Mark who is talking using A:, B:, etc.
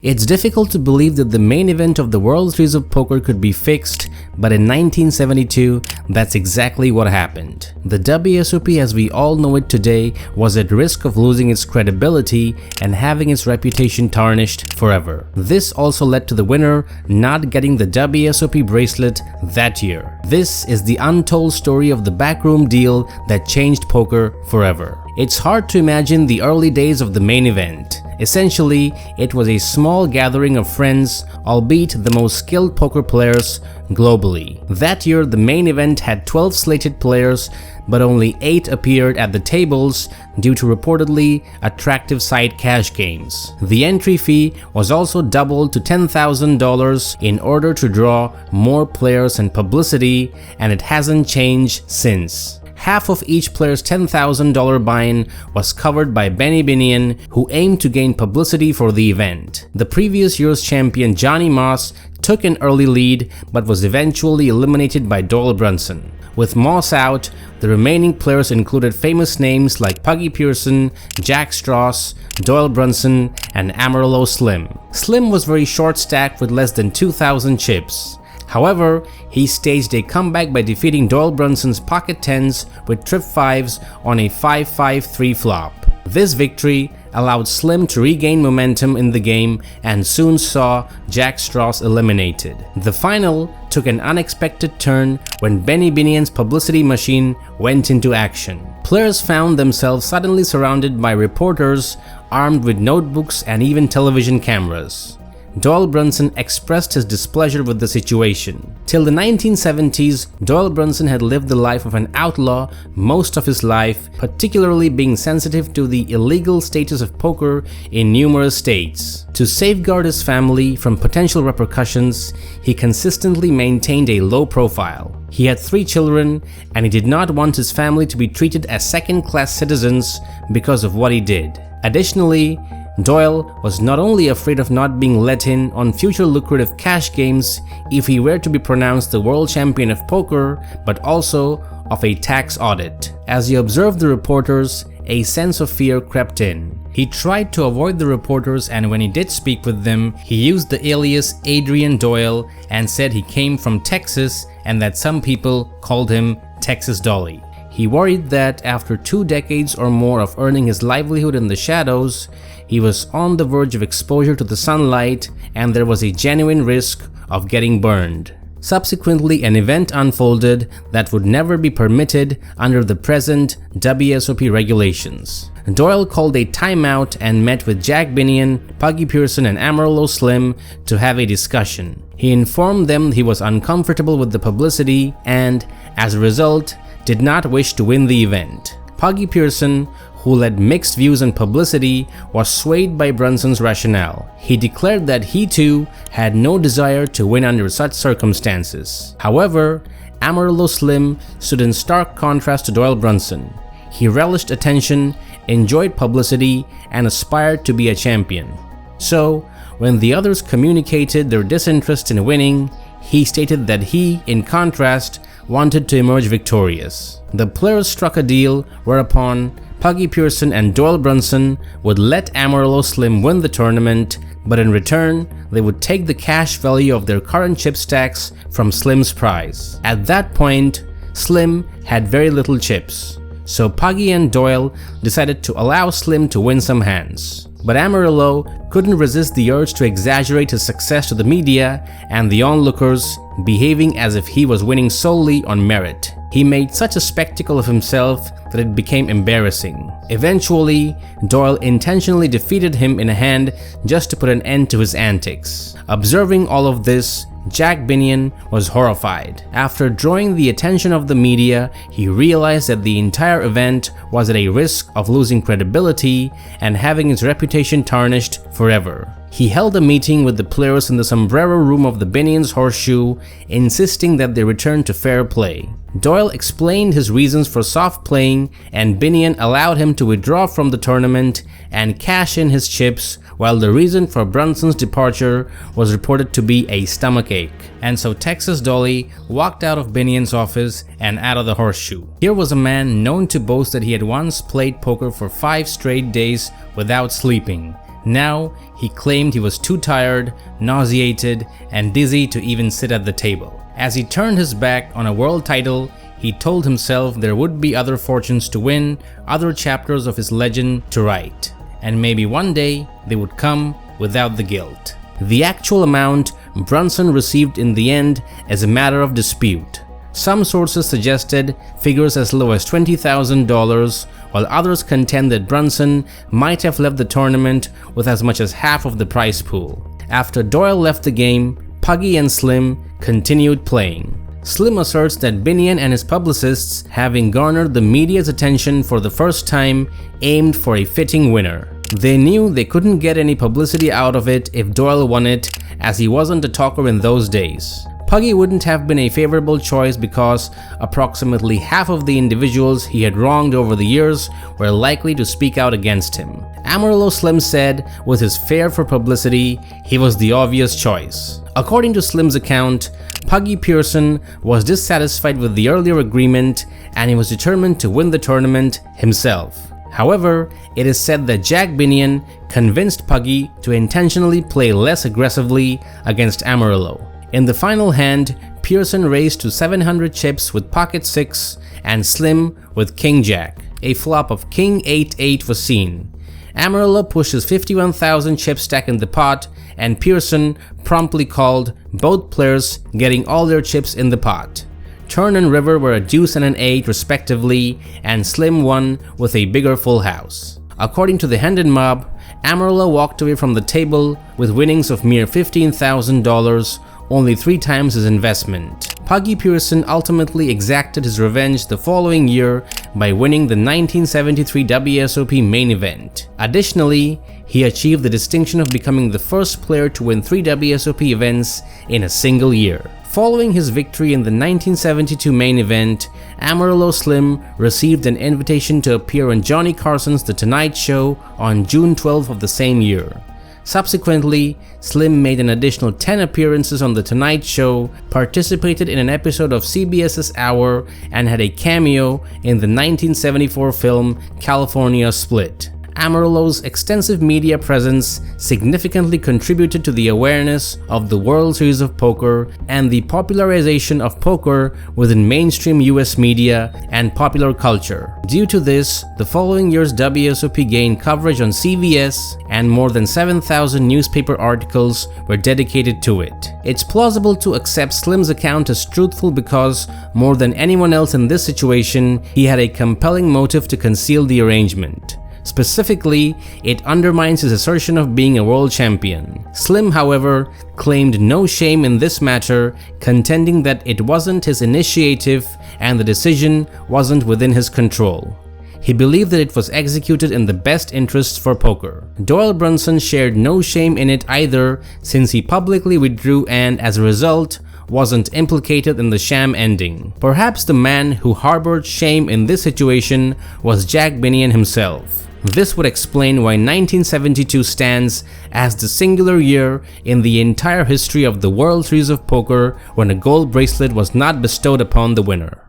A: It's difficult to believe that the main event of the World Series of Poker could be fixed, but in 1972, that's exactly what happened. The WSOP as we all know it today was at risk of losing its credibility and having its reputation tarnished forever. This also led to the winner not getting the WSOP bracelet that year. This is the untold story of the backroom deal that changed poker forever. It's hard to imagine the early days of the main event. Essentially, it was a small gathering of friends, albeit the most skilled poker players globally. That year, the main event had 12 slated players, but only 8 appeared at the tables due to reportedly attractive side cash games. The entry fee was also doubled to $10,000 in order to draw more players and publicity, and it hasn't changed since. Half of each player's $10,000 buy-in was covered by Benny Binion, who aimed to gain publicity for the event. The previous year's champion Johnny Moss took an early lead but was eventually eliminated by Doyle Brunson. With Moss out, the remaining players included famous names like Puggy Pearson, Jack Straus, Doyle Brunson, and Amarillo Slim. Slim was very short-stacked with less than 2,000 chips. However, he staged a comeback by defeating Doyle Brunson's pocket tens with trip 5s on a 5-5-3 flop. This victory allowed Slim to regain momentum in the game and soon saw Jack Straus eliminated. The final took an unexpected turn when Benny Binion's publicity machine went into action. Players found themselves suddenly surrounded by reporters armed with notebooks and even television cameras. Doyle Brunson expressed his displeasure with the situation. Till the 1970s, Doyle Brunson had lived the life of an outlaw most of his life, particularly being sensitive to the illegal status of poker in numerous states. To safeguard his family from potential repercussions, he consistently maintained a low profile. He had 3 children, and he did not want his family to be treated as second-class citizens because of what he did. Additionally, Doyle was not only afraid of not being let in on future lucrative cash games if he were to be pronounced the world champion of poker, but also of a tax audit. As he observed the reporters, a sense of fear crept in. He tried to avoid the reporters, and when he did speak with them, he used the alias Adrian Doyle and said he came from Texas and that some people called him Texas Dolly. He worried that after 2 decades or more of earning his livelihood in the shadows, he was on the verge of exposure to the sunlight and there was a genuine risk of getting burned. Subsequently, an event unfolded that would never be permitted under the present WSOP regulations. Doyle called a timeout and met with Jack Binion, Puggy Pearson, and Amarillo Slim to have a discussion. He informed them he was uncomfortable with the publicity and, as a result, did not wish to win the event. Puggy Pearson, who led mixed views on publicity, was swayed by Brunson's rationale. He declared that he too had no desire to win under such circumstances. However, Amarillo Slim stood in stark contrast to Doyle Brunson. He relished attention, enjoyed publicity, and aspired to be a champion. So, when the others communicated their disinterest in winning, he stated that he, in contrast, wanted to emerge victorious. The players struck a deal whereupon Puggy Pearson and Doyle Brunson would let Amarillo Slim win the tournament, but in return, they would take the cash value of their current chip stacks from Slim's prize. At that point, Slim had very little chips, so Puggy and Doyle decided to allow Slim to win some hands. But Amarillo couldn't resist the urge to exaggerate his success to the media and the onlookers, behaving as if he was winning solely on merit. He made such a spectacle of himself that it became embarrassing. Eventually, Doyle intentionally defeated him in a hand just to put an end to his antics. Observing all of this, Jack Binion was horrified. After drawing the attention of the media, he realized that the entire event was at a risk of losing credibility and having his reputation tarnished forever. He held a meeting with the players in the sombrero room of the Binion's Horseshoe, insisting that they return to fair play. Doyle explained his reasons for soft playing, and Binion allowed him to withdraw from the tournament and cash in his chips, while the reason for Brunson's departure was reported to be a stomachache. And so Texas Dolly walked out of Binion's office and out of the Horseshoe. Here was a man known to boast that he had once played poker for 5 straight days without sleeping. Now, he claimed he was too tired, nauseated, and dizzy to even sit at the table. As he turned his back on a world title, he told himself there would be other fortunes to win, other chapters of his legend to write, and maybe one day they would come without the guilt. The actual amount Brunson received in the end is a matter of dispute. Some sources suggested figures as low as $20,000, while others contend that Brunson might have left the tournament with as much as half of the prize pool. After Doyle left the game, Puggy and Slim continued playing. Slim asserts that Binion and his publicists, having garnered the media's attention for the first time, aimed for a fitting winner. They knew they couldn't get any publicity out of it if Doyle won it, as he wasn't a talker in those days. Puggy wouldn't have been a favorable choice because approximately half of the individuals he had wronged over the years were likely to speak out against him. Amarillo Slim said with his fare for publicity, he was the obvious choice. According to Slim's account, Puggy Pearson was dissatisfied with the earlier agreement and he was determined to win the tournament himself. However, it is said that Jack Binion convinced Puggy to intentionally play less aggressively against Amarillo. In the final hand, Pearson raised to 700 chips with pocket 6 and Slim with King Jack. A flop of King 8-8 was seen. Amarillo pushed his 51,000 chip stack in the pot and Pearson promptly called, both players getting all their chips in the pot. Turn and river were a deuce and an 8 respectively, and Slim won with a bigger full house. According to the Hendon mob, Amarillo walked away from the table with winnings of mere $15,000, only 3 times his investment. Puggy Pearson ultimately exacted his revenge the following year by winning the 1973 WSOP Main Event. Additionally, he achieved the distinction of becoming the first player to win 3 WSOP events in a single year. Following his victory in the 1972 Main Event, Amarillo Slim received an invitation to appear on Johnny Carson's The Tonight Show on June 12 of the same year. Subsequently, Slim made an additional 10 appearances on The Tonight Show, participated in an episode of CBS's Hour, and had a cameo in the 1974 film California Split. Amarillo's extensive media presence significantly contributed to the awareness of the World Series of Poker and the popularization of poker within mainstream US media and popular culture. Due to this, the following year's WSOP gained coverage on CBS, and more than 7,000 newspaper articles were dedicated to it. It's plausible to accept Slim's account as truthful because, more than anyone else in this situation, he had a compelling motive to conceal the arrangement. Specifically, it undermines his assertion of being a world champion. Slim, however, claimed no shame in this matter, contending that it wasn't his initiative and the decision wasn't within his control. He believed that it was executed in the best interests for poker. Doyle Brunson shared no shame in it either, since he publicly withdrew and, as a result, wasn't implicated in the sham ending. Perhaps the man who harbored shame in this situation was Jack Binion himself. This would explain why 1972 stands as the singular year in the entire history of the World Series of Poker when a gold bracelet was not bestowed upon the winner.